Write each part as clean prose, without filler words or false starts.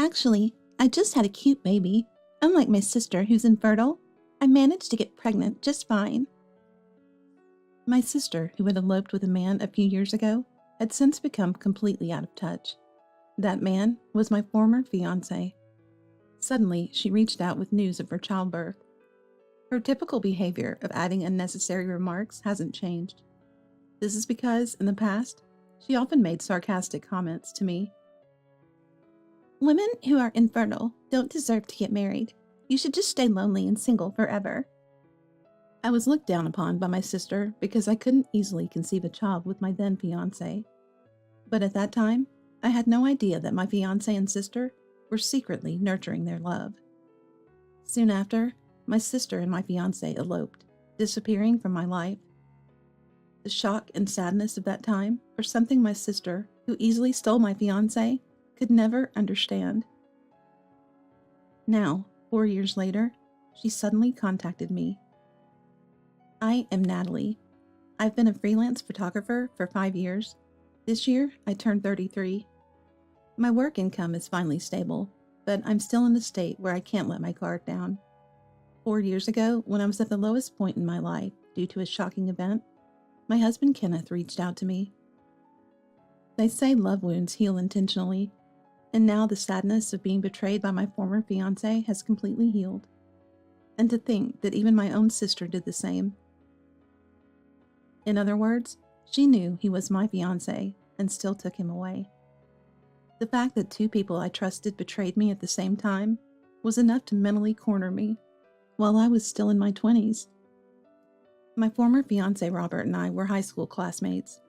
Actually, I just had a cute baby. Unlike my sister who's infertile, I managed to get pregnant just fine. My sister, who had eloped with a man a few years ago, had since become completely out of touch. That man was my former fiance. Suddenly, she reached out with news of her childbirth. Her typical behavior of adding unnecessary remarks hasn't changed. This is because, in the past, she often made sarcastic comments to me. Women who are infertile don't deserve to get married. You should just stay lonely and single forever. I was looked down upon by my sister because I couldn't easily conceive a child with my then fiancé. But at that time, I had no idea that my fiancé and sister were secretly nurturing their love. Soon after, my sister and my fiancé eloped, disappearing from my life. The shock and sadness of that time are something my sister, who easily stole my fiancé, could never understand. Now, 4 years later, she suddenly contacted me. I am Natalie. I've been a freelance photographer for 5 years. This year, I turned 33. My work income is finally stable, but I'm still in a state where I can't let my guard down. 4 years ago, when I was at the lowest point in my life due to a shocking event, my husband Kenneth reached out to me. They say love wounds heal intentionally, and now the sadness of being betrayed by my former fiancé has completely healed. And to think that even my own sister did the same. In other words, she knew he was my fiancé and still took him away. The fact that two people I trusted betrayed me at the same time was enough to mentally corner me while I was still in my 20s. My former fiancé Robert and I were high school classmates.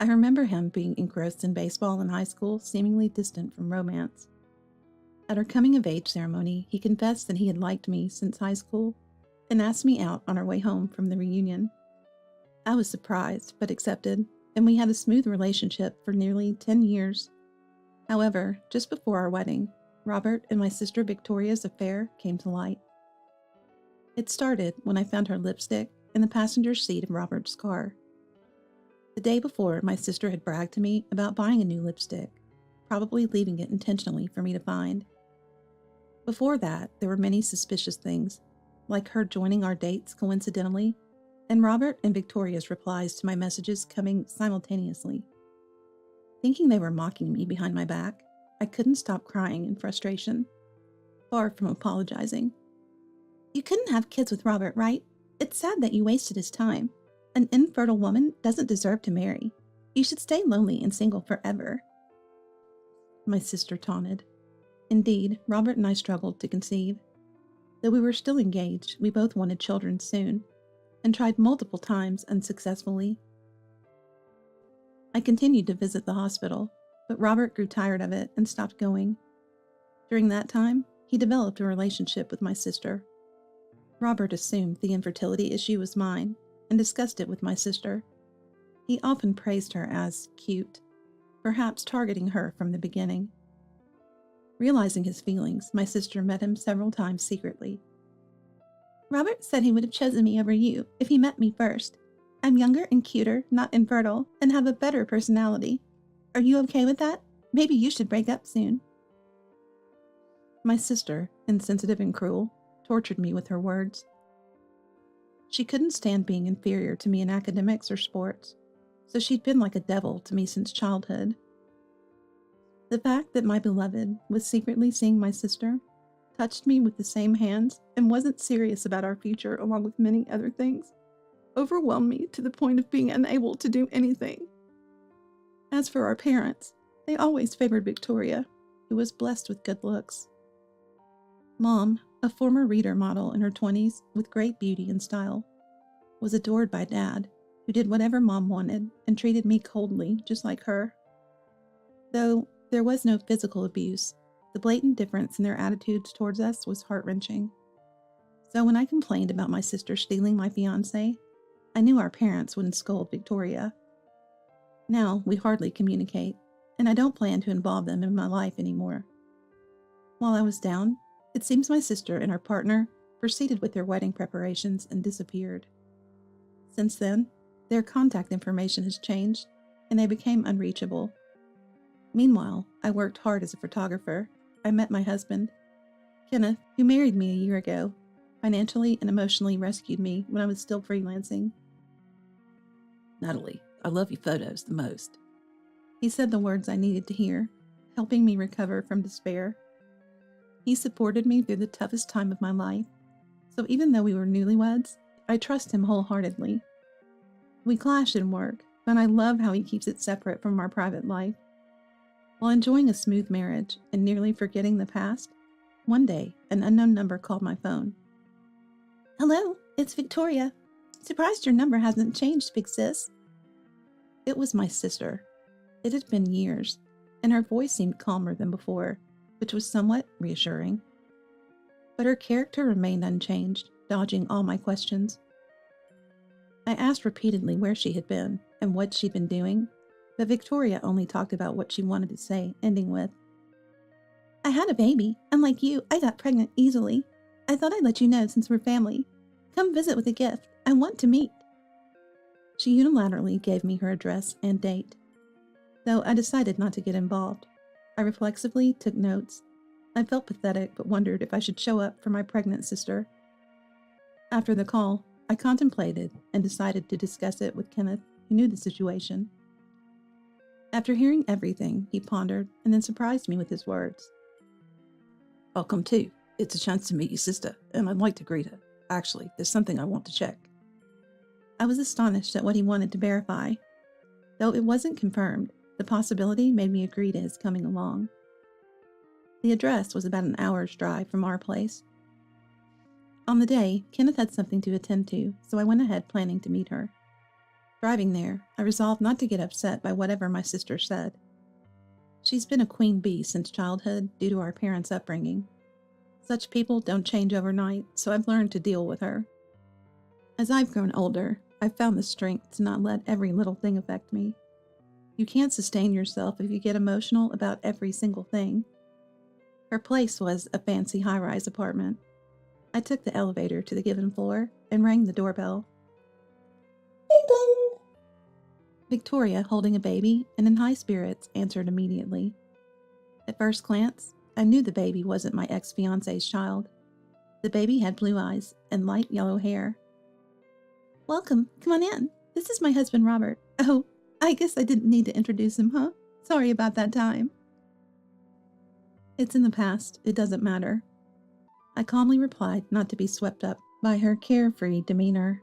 I remember him being engrossed in baseball in high school, seemingly distant from romance. At our coming-of-age ceremony, he confessed that he had liked me since high school and asked me out on our way home from the reunion. I was surprised, but accepted, and we had a smooth relationship for nearly 10 years. However, just before our wedding, Robert and my sister Victoria's affair came to light. It started when I found her lipstick in the passenger seat of Robert's car. The day before, my sister had bragged to me about buying a new lipstick, probably leaving it intentionally for me to find. Before that, there were many suspicious things, like her joining our dates coincidentally, and Robert and Victoria's replies to my messages coming simultaneously. Thinking they were mocking me behind my back, I couldn't stop crying in frustration, far from apologizing. You couldn't have kids with Robert, right? It's sad that you wasted his time. An infertile woman doesn't deserve to marry. You should stay lonely and single forever. My sister taunted. Indeed, Robert and I struggled to conceive. Though we were still engaged, we both wanted children soon, and tried multiple times unsuccessfully. I continued to visit the hospital, but Robert grew tired of it and stopped going. During that time, he developed a relationship with my sister. Robert assumed the infertility issue was mine and discussed it with my sister. He often praised her as cute, perhaps targeting her from the beginning. Realizing his feelings, my sister met him several times secretly. Robert said he would have chosen me over you if he met me first. I'm younger and cuter, not infertile, and have a better personality. Are you okay with that? Maybe you should break up soon. My sister, insensitive and cruel, tortured me with her words. She couldn't stand being inferior to me in academics or sports, so she'd been like a devil to me since childhood. The fact that my beloved was secretly seeing my sister, touched me with the same hands, and wasn't serious about our future along with many other things, overwhelmed me to the point of being unable to do anything. As for our parents, they always favored Victoria, who was blessed with good looks. Mom, a former reader model in her 20s with great beauty and style, was adored by Dad, who did whatever Mom wanted and treated me coldly, just like her. Though there was no physical abuse, the blatant difference in their attitudes towards us was heart-wrenching. So when I complained about my sister stealing my fiancé, I knew our parents wouldn't scold Victoria. Now we hardly communicate, and I don't plan to involve them in my life anymore. While I was down, it seems my sister and her partner proceeded with their wedding preparations and disappeared. Since then, their contact information has changed, and they became unreachable. Meanwhile, I worked hard as a photographer, I met my husband, Kenneth, who married me a year ago, financially and emotionally rescued me when I was still freelancing. Natalie, I love your photos the most. He said the words I needed to hear, helping me recover from despair. He supported me through the toughest time of my life, so even though we were newlyweds, I trust him wholeheartedly. We clash in work, but I love how he keeps it separate from our private life. While enjoying a smooth marriage and nearly forgetting the past, one day an unknown number called my phone. Hello, it's Victoria. Surprised your number hasn't changed, big sis. It was my sister. It had been years, and her voice seemed calmer than before, which was somewhat reassuring. But her character remained unchanged, dodging all my questions. I asked repeatedly where she had been and what she'd been doing, but Victoria only talked about what she wanted to say, ending with, I had a baby. Unlike you, I got pregnant easily. I thought I'd let you know since we're family. Come visit with a gift. I want to meet. She unilaterally gave me her address and date. Though I decided not to get involved, I reflexively took notes. I felt pathetic but wondered if I should show up for my pregnant sister. After the call, I contemplated and decided to discuss it with Kenneth, who knew the situation. After hearing everything, he pondered and then surprised me with his words. I'll come too. It's a chance to meet your sister, and I'd like to greet her. Actually, there's something I want to check. I was astonished at what he wanted to verify. Though it wasn't confirmed, the possibility made me agree to his coming along. The address was about an hour's drive from our place. On the day, Kenneth had something to attend to, so I went ahead planning to meet her. Driving there, I resolved not to get upset by whatever my sister said. She's been a queen bee since childhood due to our parents' upbringing. Such people don't change overnight, so I've learned to deal with her. As I've grown older, I've found the strength to not let every little thing affect me. You can't sustain yourself if you get emotional about every single thing. Her place was a fancy high-rise apartment. I took the elevator to the given floor and rang the doorbell. Ding dong! Victoria, holding a baby and in high spirits, answered immediately. At first glance, I knew the baby wasn't my ex-fiance's child. The baby had blue eyes and light yellow hair. Welcome, come on in. This is my husband, Robert. Oh, I guess I didn't need to introduce him, huh? Sorry about that time. It's in the past, it doesn't matter. I calmly replied, not to be swept up by her carefree demeanor.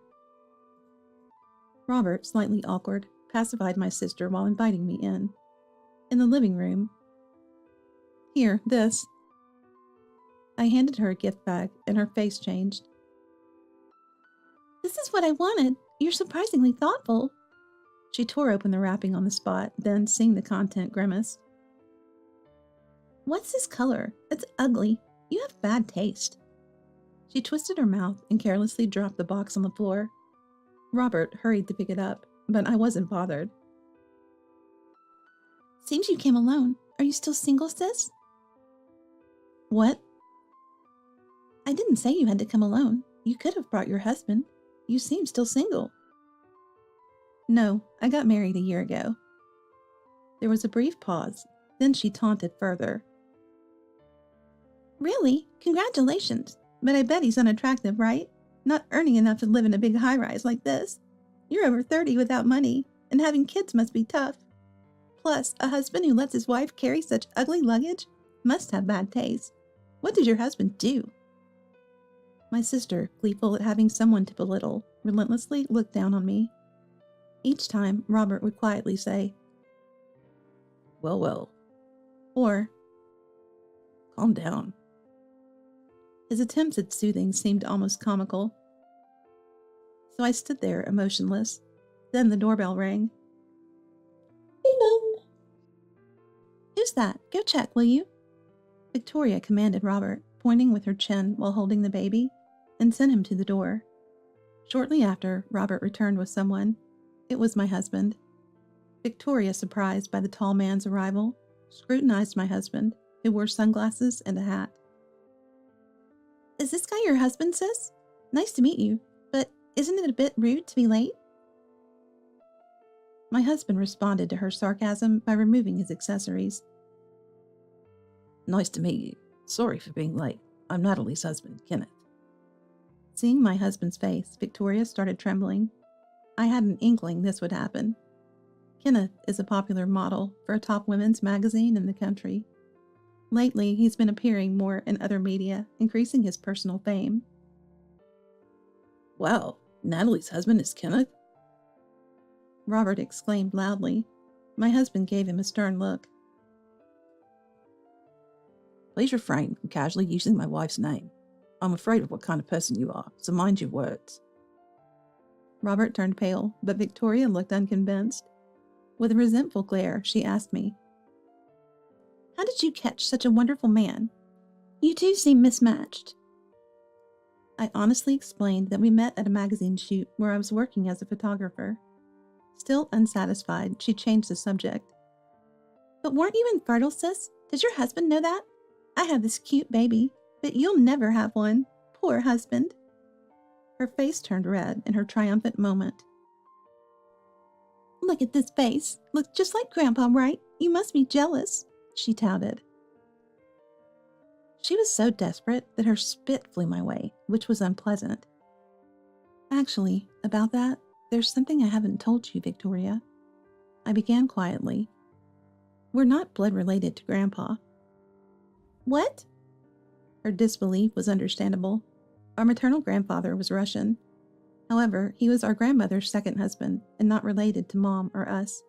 Robert, slightly awkward, pacified my sister while inviting me in. In the living room, Here, this. I handed her a gift bag, and her face changed. This is what I wanted. You're surprisingly thoughtful. She tore open the wrapping on the spot, then, seeing the content, grimaced. What's this color? It's ugly. You have bad taste. She twisted her mouth and carelessly dropped the box on the floor. Robert hurried to pick it up, but I wasn't bothered. Seems you came alone. Are you still single, sis? What? I didn't say you had to come alone. You could have brought your husband. You seem still single. No, I got married a year ago. There was a brief pause, then she taunted further. Really? Congratulations. But I bet he's unattractive, right? Not earning enough to live in a big high-rise like this. You're over 30 without money, and having kids must be tough. Plus, a husband who lets his wife carry such ugly luggage must have bad taste. What did your husband do? My sister, gleeful at having someone to belittle, relentlessly looked down on me. Each time, Robert would quietly say, Well, well. Or, Calm down. His attempts at soothing seemed almost comical. So I stood there, emotionless. Then the doorbell rang. Ding dong. Who's that? Go check, will you? Victoria commanded Robert, pointing with her chin while holding the baby, and sent him to the door. Shortly after, Robert returned with someone. It was my husband. Victoria, surprised by the tall man's arrival, scrutinized my husband, who wore sunglasses and a hat. Is this guy your husband, sis? Nice to meet you, but isn't it a bit rude to be late? My husband responded to her sarcasm by removing his accessories. Nice to meet you. Sorry for being late. I'm Natalie's husband, Kenneth. Seeing my husband's face, Victoria started trembling. I had an inkling this would happen. Kenneth is a popular model for a top women's magazine in the country. Lately, he's been appearing more in other media, increasing his personal fame. Wow, Natalie's husband is Kenneth? Robert exclaimed loudly. My husband gave him a stern look. Please refrain from casually using my wife's name. I'm afraid of what kind of person you are, so mind your words. Robert turned pale, but Victoria looked unconvinced. With a resentful glare, she asked me, "How did you catch such a wonderful man? You two seem mismatched." I honestly explained that we met at a magazine shoot where I was working as a photographer. Still unsatisfied, she changed the subject. "But weren't you infertile, sis? Does your husband know that? I have this cute baby, but you'll never have one. Poor husband." Her face turned red in her triumphant moment. "Look at this face. Looks just like Grandpa, right? You must be jealous," she touted. She was so desperate that her spit flew my way, which was unpleasant. "Actually, about that, there's something I haven't told you, Victoria." I began quietly. "We're not blood related to Grandpa." "What?" Her disbelief was understandable. Our maternal grandfather was Russian. However, he was our grandmother's second husband and not related to Mom or us.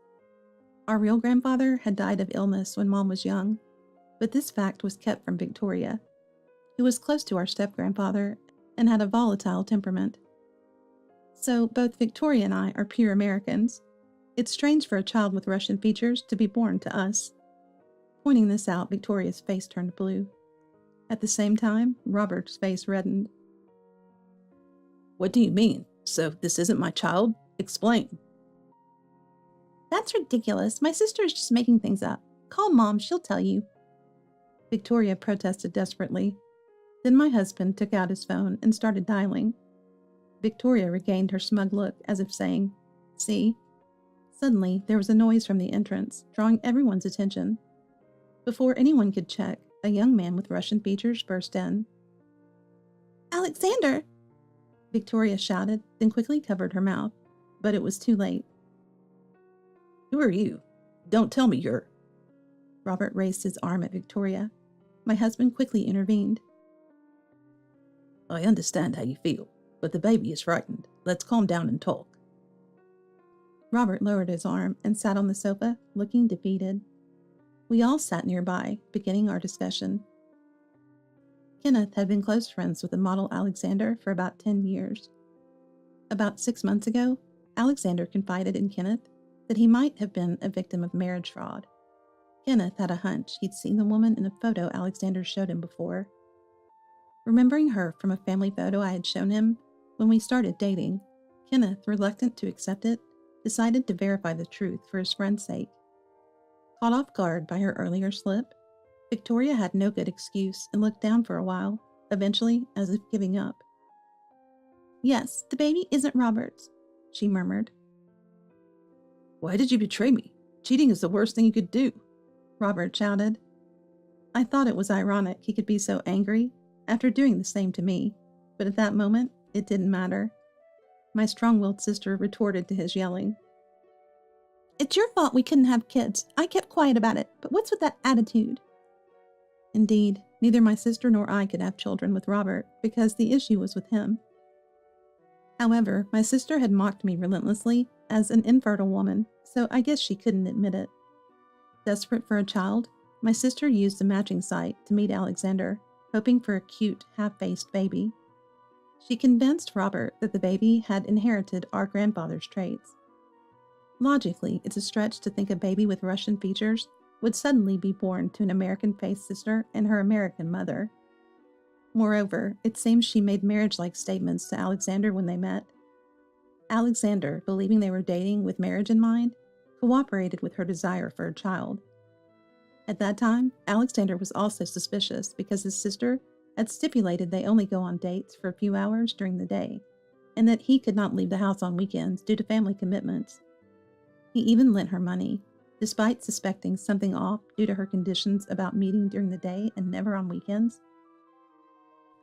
Our real grandfather had died of illness when Mom was young, but this fact was kept from Victoria, who was close to our step-grandfather and had a volatile temperament. So both Victoria and I are pure Americans. It's strange for a child with Russian features to be born to us. Pointing this out, Victoria's face turned blue. At the same time, Robert's face reddened. What do you mean? So this isn't my child? Explain. "That's ridiculous. My sister is just making things up. Call Mom, she'll tell you." Victoria protested desperately. Then my husband took out his phone and started dialing. Victoria regained her smug look as if saying, "See?" Suddenly, there was a noise from the entrance, drawing everyone's attention. Before anyone could check, a young man with Russian features burst in. "Alexander!" Victoria shouted, then quickly covered her mouth, but it was too late. Who are you? Don't tell me you're... Robert raised his arm at Victoria. My husband quickly intervened. I understand how you feel, but the baby is frightened. Let's calm down and talk. Robert lowered his arm and sat on the sofa, looking defeated. We all sat nearby, beginning our discussion. Kenneth had been close friends with the model Alexander for about 10 years. About 6 months ago, Alexander confided in Kenneth that he might have been a victim of marriage fraud. Kenneth had a hunch he'd seen the woman in a photo Alexander showed him before. Remembering her from a family photo I had shown him when we started dating, Kenneth, reluctant to accept it, decided to verify the truth for his friend's sake. Caught off guard by her earlier slip, Victoria had no good excuse and looked down for a while, eventually as if giving up. "Yes, the baby isn't Robert's," she murmured. Why did you betray me? Cheating is the worst thing you could do, Robert shouted. I thought it was ironic he could be so angry after doing the same to me, but at that moment, it didn't matter. My strong-willed sister retorted to his yelling. "It's your fault we couldn't have kids. I kept quiet about it, but what's with that attitude?" Indeed, neither my sister nor I could have children with Robert because the issue was with him. However, my sister had mocked me relentlessly as an infertile woman, so I guess she couldn't admit it. Desperate for a child, my sister used the matching site to meet Alexander, hoping for a cute, half-faced baby. She convinced Robert that the baby had inherited our grandfather's traits. Logically, it's a stretch to think a baby with Russian features would suddenly be born to an American-faced sister and her American mother. Moreover, it seems she made marriage-like statements to Alexander when they met. Alexander, believing they were dating with marriage in mind, cooperated with her desire for a child. At that time, Alexander was also suspicious because his sister had stipulated they only go on dates for a few hours during the day, and that he could not leave the house on weekends due to family commitments. He even lent her money, despite suspecting something off due to her conditions about meeting during the day and never on weekends.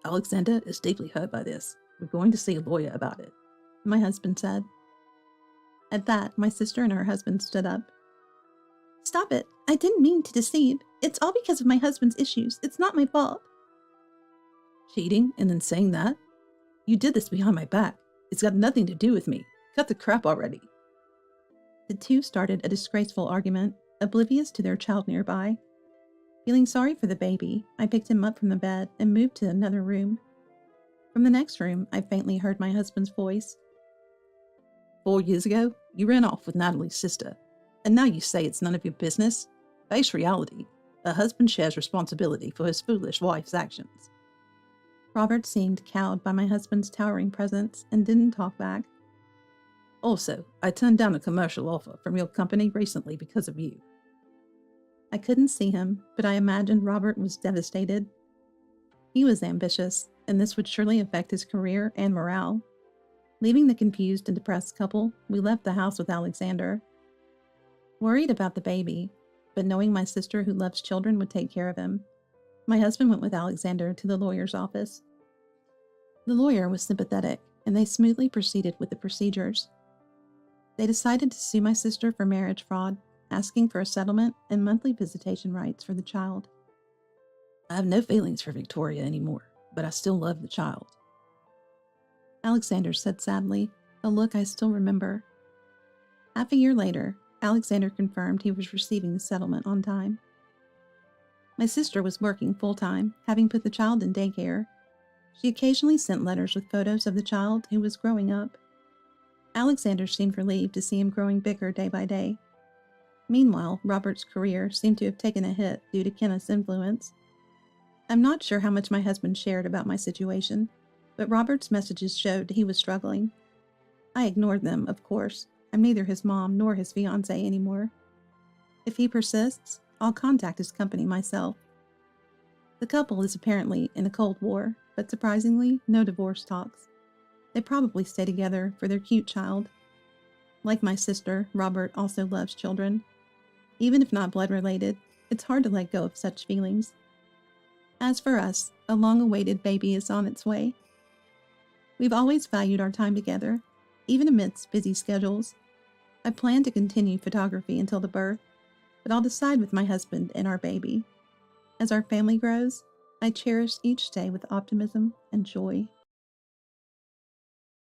Alexander is deeply hurt by this. We're going to see a lawyer about it, my husband said. At that, my sister and her husband stood up. Stop it. I didn't mean to deceive. It's all because of my husband's issues. It's not my fault. Cheating and then saying that? You did this behind my back. It's got nothing to do with me. Cut the crap already. The two started a disgraceful argument, oblivious to their child nearby. Feeling sorry for the baby, I picked him up from the bed and moved to another room. From the next room, I faintly heard my husband's voice. 4 years ago, you ran off with Natalie's sister, and now you say it's none of your business? Face reality. A husband shares responsibility for his foolish wife's actions. Robert seemed cowed by my husband's towering presence and didn't talk back. Also, I turned down a commercial offer from your company recently because of you. I couldn't see him, but I imagined Robert was devastated. He was ambitious, and this would surely affect his career and morale. Leaving the confused and depressed couple, we left the house with Alexander. Worried about the baby, but knowing my sister who loves children would take care of him, my husband went with Alexander to the lawyer's office. The lawyer was sympathetic, and they smoothly proceeded with the procedures. They decided to sue my sister for marriage fraud, asking for a settlement and monthly visitation rights for the child. I have no feelings for Victoria anymore, but I still love the child. Alexander said sadly, a look I still remember. Half a year later, Alexander confirmed he was receiving the settlement on time. My sister was working full-time, having put the child in daycare. She occasionally sent letters with photos of the child who was growing up. Alexander seemed relieved to see him growing bigger day by day. Meanwhile, Robert's career seemed to have taken a hit due to Kenneth's influence. I'm not sure how much my husband shared about my situation, but Robert's messages showed he was struggling. I ignored them, of course. I'm neither his mom nor his fiance anymore. If he persists, I'll contact his company myself. The couple is apparently in a cold war, but surprisingly, no divorce talks. They probably stay together for their cute child. Like my sister, Robert also loves children. Even if not blood related, it's hard to let go of such feelings. As for us, a long-awaited baby is on its way. We've always valued our time together, even amidst busy schedules. I plan to continue photography until the birth, but I'll decide with my husband and our baby. As our family grows, I cherish each day with optimism and joy.